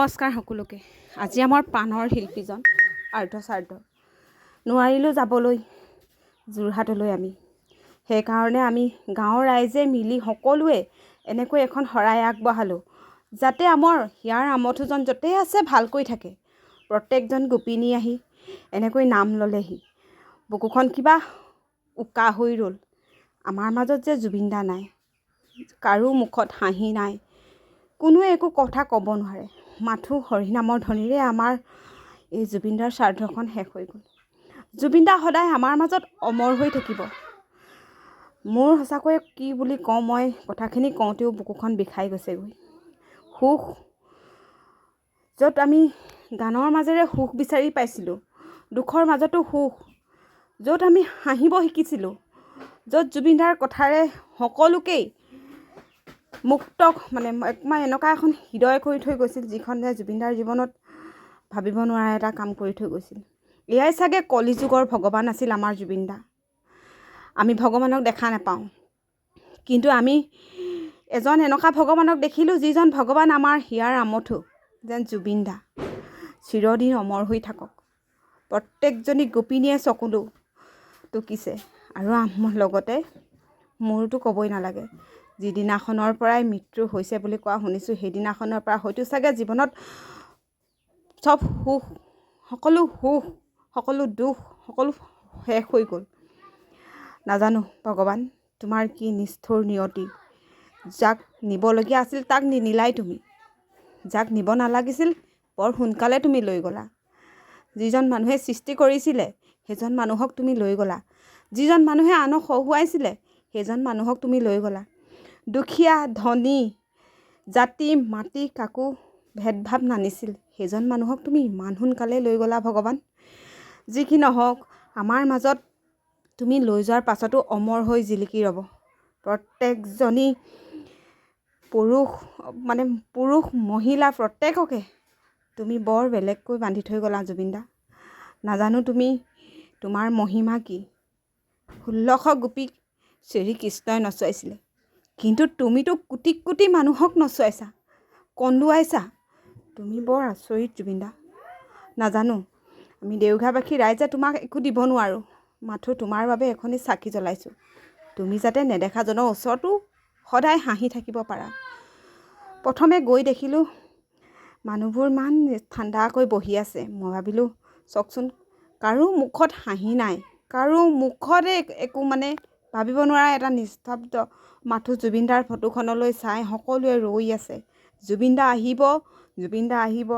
নমস্কাৰ সকলোকে। আজি আমাৰ পাণৰ শিল্পীজন আৰ্ধশ্ৰাদ্ধ নোৱাৰিলোঁ যাবলৈ যোৰহাটলৈ আমি। সেইকাৰণে আমি গাঁৱৰ ৰাইজে মিলি সকলোৱে এনেকৈ এখন শৰাই আগবঢ়ালোঁ যাতে আমাৰ হিয়াৰ আমঠুজন য'তেই আছে ভালকৈ থাকে। প্ৰত্যেকজন গোপিনী আহি এনেকৈ নাম ল'লেহি। বুকুখন কিবা উকা হৈ ৰ'ল। আমাৰ মাজত যে জুবিন দা নাই, কাৰো মুখত হাঁহি নাই, কোনোৱে একো কথা ক'ব নোৱাৰে। মাথো হৰিনামৰ ধ্বনিৰে আমাৰ এই জুবিন দাৰ শ্ৰাদ্ধখন শেষ হৈ গ'ল। জুবিন দা সদায় আমাৰ মাজত অমৰ হৈ থাকিব। মোৰ সঁচাকৈ কি বুলি কওঁ, মই কথাখিনি কওঁতেও বুকুখন বিষাই গৈছেগৈ। সুখ য'ত আমি গানৰ মাজেৰে সুখ বিচাৰি পাইছিলোঁ, দুখৰ মাজতো সুখ, য'ত আমি হাঁহিব শিকিছিলোঁ, য'ত জুবিন দাৰ কথাৰে সকলোকেই মুক্ত এনেকুৱা এখন হৃদয় কৰি থৈ গৈছিল, যিখন যে জুবিন দাৰ জীৱনত ভাবিব নোৱাৰা এটা কাম কৰি থৈ গৈছিল। এয়াই চাগে কলিযুগৰ ভগৱান আছিল আমাৰ জুবিন দা। আমি ভগৱানক দেখা নাপাওঁ, কিন্তু আমি এজন এনেকুৱা ভগৱানক দেখিলোঁ, যিজন ভগৱান আমাৰ হিয়াৰ আমঠু যেন জুবিন দা চিৰদিন অমৰ হৈ থাকক। প্ৰত্যেকজনী গোপিনীয়ে চকুলো টুকিছে আৰু লগতে মোৰতো ক'বই নালাগে। যিদিনাখনৰ পৰাই মৃত্যু হৈছে বুলি কোৱা শুনিছোঁ, সেইদিনাখনৰ পৰা হয়তো চাগে জীৱনত চব সুখ, সকলো দুখ, সকলো শেষ হৈ গ'ল। নাজানো ভগৱান তোমাৰ কি নিষ্ঠুৰ নিয়তি। যাক নিবলগীয়া আছিল তাক নিনিলাই তুমি, যাক নিব নালাগিছিল বৰ সোনকালে তুমি লৈ গ'লা। যিজন মানুহে সৃষ্টি কৰিছিলে সেইজন মানুহক তুমি লৈ গ'লা। যিজন মানুহে আনক হহুৱাইছিলে সেইজন মানুহক তুমি লৈ গ'লা। দুখীয়া ধনী জাতি মাটি কাকো ভেদভাৱ নানিছিল সেইজন মানুহক তুমি ইমান সোনকালে লৈ গ'লা। ভগৱান যি কি নহওক, আমাৰ মাজত তুমি লৈ যোৱাৰ পাছতো অমৰ হৈ জিলিকি ৰ'ব প্ৰত্যেকজনী পুৰুষ মহিলা প্ৰত্যেককে তুমি বৰ বেলেগকৈ বান্ধি থৈ গ'লা জুবিন দা। নাজানো তোমাৰ মহিমা কি। 1600 গোপীক শ্ৰীকৃষ্ণই নচুৱাইছিলে, কিন্তু তুমিতো কোটি কোটি মানুহক নচুৱাইছা, কন্দুৱাইছা। তুমি বৰ আচৰিত জুবিন দা। নাজানো আমি দেওঘাবাসী ৰাইজে তোমাক একো দিব নোৱাৰোঁ, মাথো তোমাৰ বাবে এখনি চাকি জ্বলাইছোঁ। তুমি যাতে নেদেখাজনৰ ওচৰতো সদায় হাঁহি থাকিব পাৰা। প্ৰথমে গৈ দেখিলোঁ মানুহবোৰ ইমান ঠাণ্ডাকৈ বহি আছে। মই ভাবিলোঁ চাওকচোন, কাৰো মুখত হাঁহি নাই, কাৰো মুখতে একো ভাবিব নোৱাৰা এটা নিস্তব্ধ। মাথো জুবিন দাৰ ফটোখনলৈ চাই সকলোৱে ৰৈ আছে। জুবিন দা আহিব, জুবিন দা আহিব,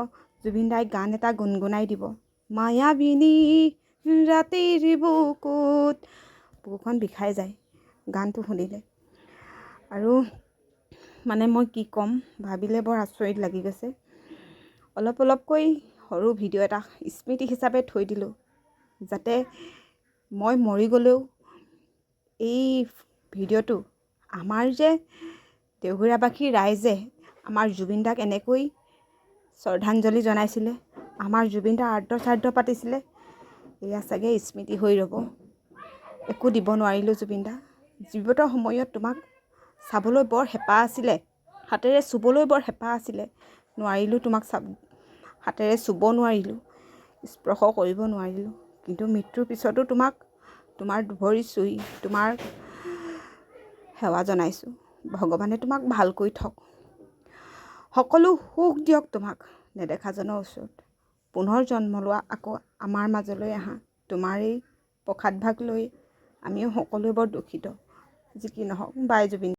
জুবিন দাই গান এটা গুণগুণাই দিব, মায়াবিনী ৰাতিৰ বুকুত। বুকুখন বিষাই যায় গানটো শুনিলে। আৰু মই কি ক'ম, ভাবিলে বৰ আচৰিত লাগি গৈছে। অলপকৈ সৰু ভিডিঅ' এটা স্মৃতি হিচাপে থৈ দিলোঁ, যাতে মই মৰি গ'লেও এই ভিডিঅ'টো আমাৰ যে দেওঘৰীয়াবাসী ৰাইজে আমাৰ জুবিন দাক এনেকৈ শ্ৰদ্ধাঞ্জলি জনাইছিলে, আমাৰ জুবিন দাৰ আৰ্ধশ্ৰাদ্ধ পাতিছিলে, এয়া চাগে স্মৃতি হৈ ৰ'ব। একো দিব নোৱাৰিলোঁ জুবিন দা। জীৱত সময়ত তোমাক চাবলৈ বৰ হেঁপাহ আছিলে, হাতেৰে চুবলৈ বৰ হেঁপাহ আছিলে, নোৱাৰিলোঁ তোমাক হাতেৰে চুব নোৱাৰিলোঁ, স্পৰ্শ কৰিব নোৱাৰিলোঁ। কিন্তু মৃত্যুৰ পিছতো তোমাক তোমাৰ দুভৰি চুই তোমাৰ সেৱা জনাইছোঁ। ভগৱানে তোমাক ভালকৈ থওক, সকলো সুখ দিয়ক তোমাক নেদেখাজনৰ ওচৰত। পুনৰ জন্ম লোৱা, আকৌ আমাৰ মাজলৈ আহা, তোমাৰ এই প্ৰসাদ ভাগ লৈ আমিও সকলোৱে বৰ দুখিত। যি কি নহওক, বাই জুবিন।